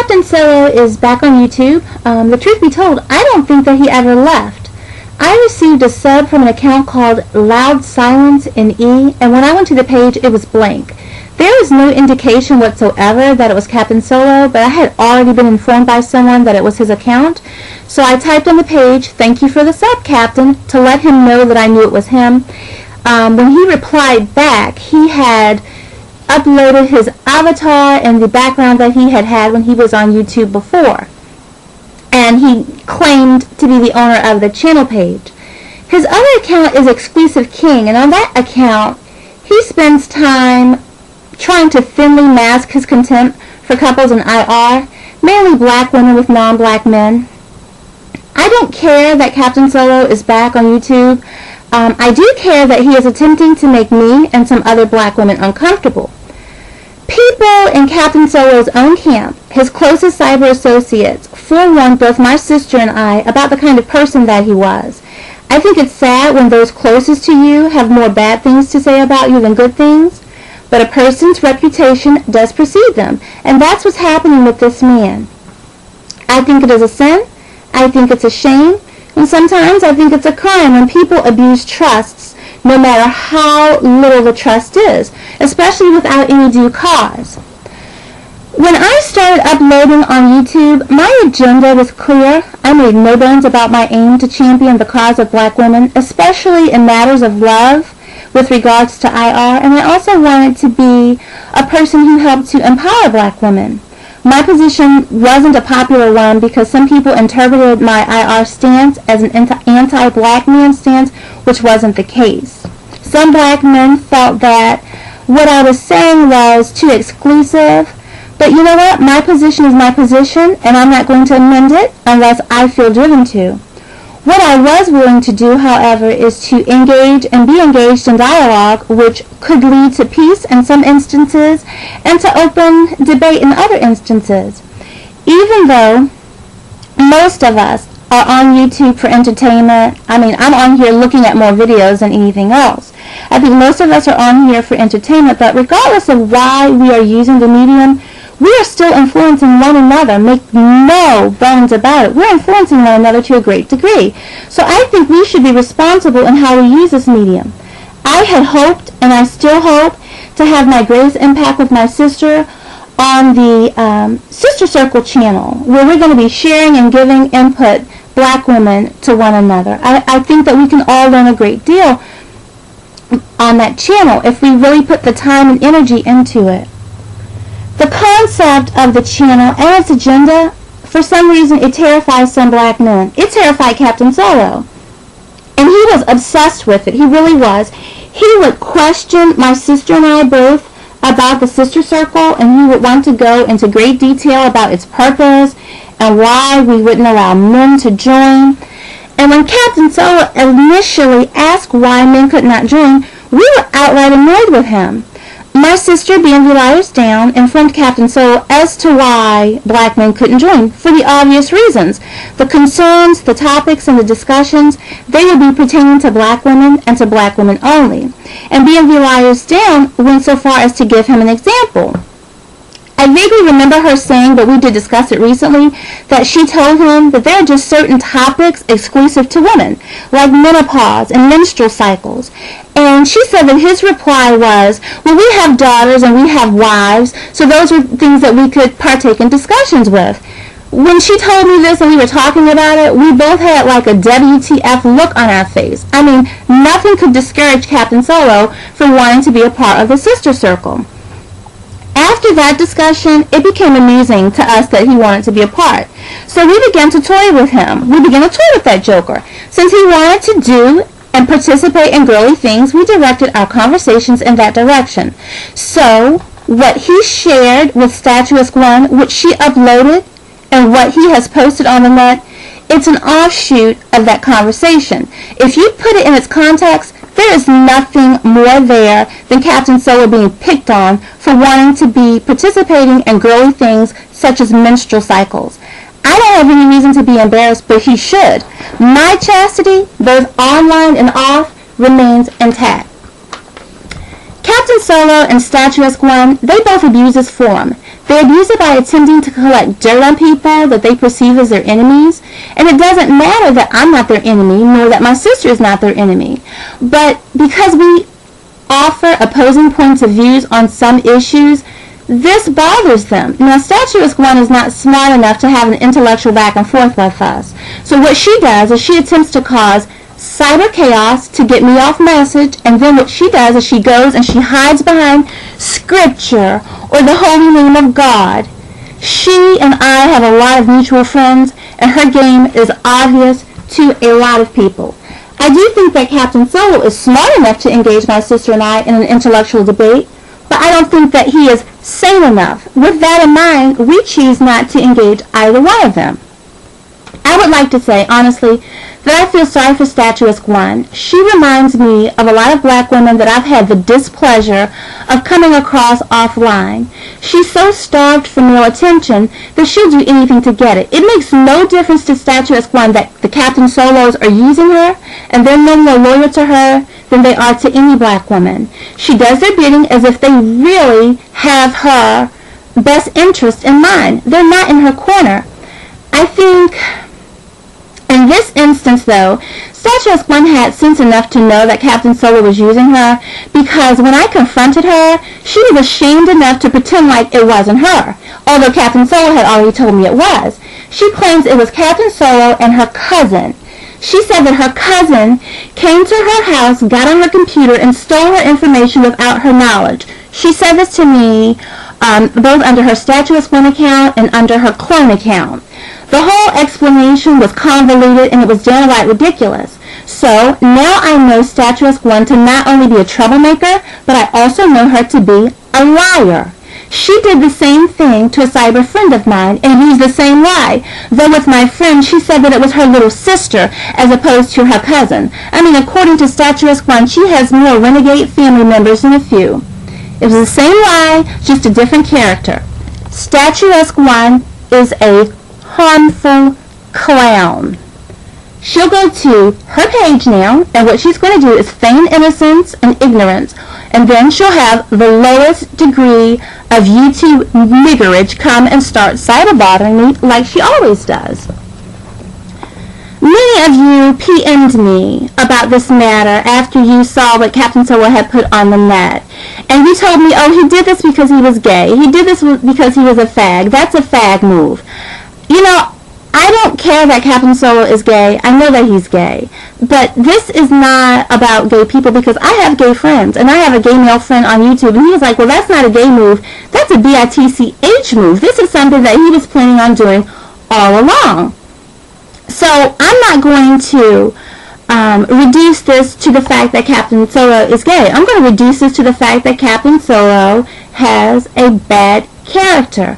Captain Solo is back on YouTube. The truth be told, I don't think that he ever left. I received a sub from an account called Loud Silence in E, and when I went to the page, it was blank. There is no indication whatsoever that it was Captain Solo, but I had already been informed by someone that it was his account. So I typed on the page, "Thank you for the sub, Captain," to let him know that I knew it was him. When he replied back, he had uploaded his avatar and the background that he had when he was on YouTube before. And he claimed to be the owner of the channel page. His other account is Exclusive King, and on that account, he spends time trying to thinly mask his contempt for couples in IR, mainly black women with non-black men. I don't care that Captain Solo is back on YouTube. I do care that he is attempting to make me and some other black women uncomfortable. People in Captain Solo's own camp, his closest cyber associates, forewarned both my sister and I about the kind of person that he was. I think it's sad when those closest to you have more bad things to say about you than good things, but a person's reputation does precede them, and that's what's happening with this man. I think it is a sin, I think it's a shame, and sometimes I think it's a crime when people abuse trusts, no matter how little the trust is, especially without any due cause. When I started uploading on YouTube, my agenda was clear. I made no bones about my aim to champion the cause of black women, especially in matters of love with regards to IR, and I also wanted to be a person who helped to empower black women. My position wasn't a popular one because some people interpreted my IR stance as an anti-black man stance, which wasn't the case. Some black men felt that what I was saying was too exclusive, but you know what? My position is my position, and I'm not going to amend it unless I feel driven to. What I was willing to do, however, is to engage and be engaged in dialogue, which could lead to peace in some instances and to open debate in other instances. Even though most of us are on YouTube for entertainment, I'm on here looking at more videos than anything else. I think most of us are on here for entertainment, but regardless of why we are using the medium, we are still influencing one another. Make no bones about it. We're influencing one another to a great degree. So I think we should be responsible in how we use this medium. I had hoped, and I still hope, to have my greatest impact with my sister on the Sister Circle channel, where we're going to be sharing and giving input, black women, to one another. I think that we can all learn a great deal on that channel if we really put the time and energy into it. The concept of the channel and its agenda, for some reason, it terrifies some black men. It terrified Captain Solo. And he was obsessed with it. He really was. He would question my sister and I both about the Sister Circle, and he would want to go into great detail about its purpose and why we wouldn't allow men to join. And when Captain Solo initially asked why men could not join, we were outright annoyed with him. My sister, BMVLIARSDOWN, informed Captain Solo as to why black men couldn't join, for the obvious reasons. The concerns, the topics, and the discussions, they would be pertaining to black women and to black women only. And BMVLIARSDOWN went so far as to give him an example. I vaguely remember her saying, but we did discuss it recently, that she told him that there are just certain topics exclusive to women, like menopause and menstrual cycles. And she said that his reply was, well, we have daughters and we have wives, so those are things that we could partake in discussions with. When she told me this and we were talking about it, we both had like a WTF look on our face. Nothing could discourage Captain Solo from wanting to be a part of the Sister Circle. After that discussion, it became amusing to us that he wanted to be a part. So we began to toy with him. We began to toy with that joker. Since he wanted to do and participate in girly things, we directed our conversations in that direction. So what he shared with StatuesqueOne, which she uploaded, and what he has posted on the net, it's an offshoot of that conversation. If you put it in its context, there is nothing more there than Captain Solo being picked on for wanting to be participating in girly things such as menstrual cycles. I don't have any reason to be embarrassed, but he should. My chastity, both online and off, remains intact. KaptanSolo and StatuesqueOne, they both abuse this forum. They abuse it by attempting to collect dirt on people that they perceive as their enemies. And it doesn't matter that I'm not their enemy, nor that my sister is not their enemy. But because we offer opposing points of views on some issues, this bothers them. Now, StatuesqueOne is not smart enough to have an intellectual back and forth with us. So what she does is she attempts to cause cyber chaos to get me off message, and then what she does is she goes and she hides behind scripture or the holy name of God. She and I have a lot of mutual friends, and her game is obvious to a lot of people. I do think that KaptanSolo is smart enough to engage my sister and I in an intellectual debate, but I don't think that he is sane enough. With that in mind, we choose not to engage either one of them. I would like to say, honestly, that I feel sorry for StatuesqueOne. She reminds me of a lot of black women that I've had the displeasure of coming across offline. She's so starved for male attention that she'll do anything to get it. It makes no difference to StatuesqueOne that the KaptanSolos are using her, and they're no more loyal to her than they are to any black woman. She does their bidding as if they really have her best interest in mind. They're not in her corner. I think in this instance, though, StatuesqueOne had sense enough to know that KaptanSolo was using her, because when I confronted her, she was ashamed enough to pretend like it wasn't her, although KaptanSolo had already told me it was. She claims it was KaptanSolo and her cousin. She said that her cousin came to her house, got on her computer, and stole her information without her knowledge. She said this to me both under her StatuesqueOne account and under her clone account. The whole explanation was convoluted, and it was downright ridiculous. So now I know StatuesqueOne to not only be a troublemaker, but I also know her to be a liar. She did the same thing to a cyber friend of mine and used the same lie. Though with my friend, she said that it was her little sister as opposed to her cousin. I mean, according to StatuesqueOne, she has more renegade family members than a few. It was the same lie, just a different character. StatuesqueOne is a harmful clown. She'll go to her page now, and what she's going to do is feign innocence and ignorance, and then she'll have the lowest degree of YouTube niggerage come and start cyber bothering me like she always does. Many of you PM'd me about this matter after you saw what KaptanSolo had put on the net. And you told me, oh, he did this because he was gay. He did this because he was a fag. That's a fag move. You know, I don't care that KaptanSolo is gay. I know that he's gay. But this is not about gay people, because I have gay friends. And I have a gay male friend on YouTube. And he was like, well, that's not a gay move. That's a bitch move. This is something that he was planning on doing all along. So I'm not going to reduce this to the fact that KaptanSolo is gay. I'm going to reduce this to the fact that KaptanSolo has a bad character.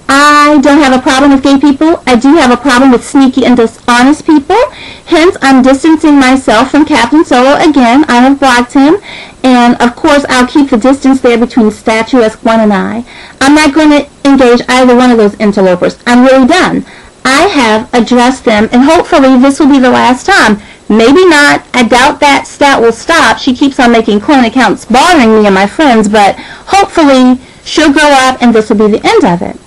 I don't have a problem with gay people. I do have a problem with sneaky and dishonest people. Hence, I'm distancing myself from KaptanSolo again. I have blocked him. And, of course, I'll keep the distance there between StatuesqueOne and I. I'm not going to engage either one of those interlopers. I'm really done. I have addressed them, and hopefully this will be the last time. Maybe not. I doubt that Stat will stop. She keeps on making clone accounts bothering me and my friends, but hopefully she'll grow up and this will be the end of it.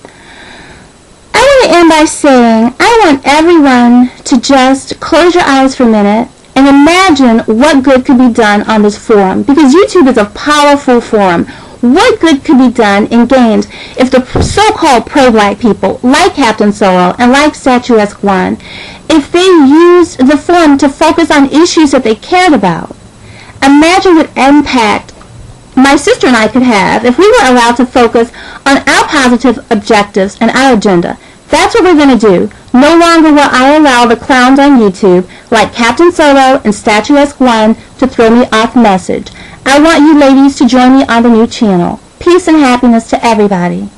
I want to end by saying I want everyone to just close your eyes for a minute and imagine what good could be done on this forum, because YouTube is a powerful forum. What good could be done and gained if the so-called pro-black people, like KaptanSolo and like StatuesqueOne, if they used the forum to focus on issues that they cared about? Imagine what impact my sister and I could have if we were allowed to focus on our positive objectives and our agenda. That's what we're going to do. No longer will I allow the clowns on YouTube like KaptanSolo and StatuesqueOne to throw me off message. I want you ladies to join me on the new channel. Peace and happiness to everybody.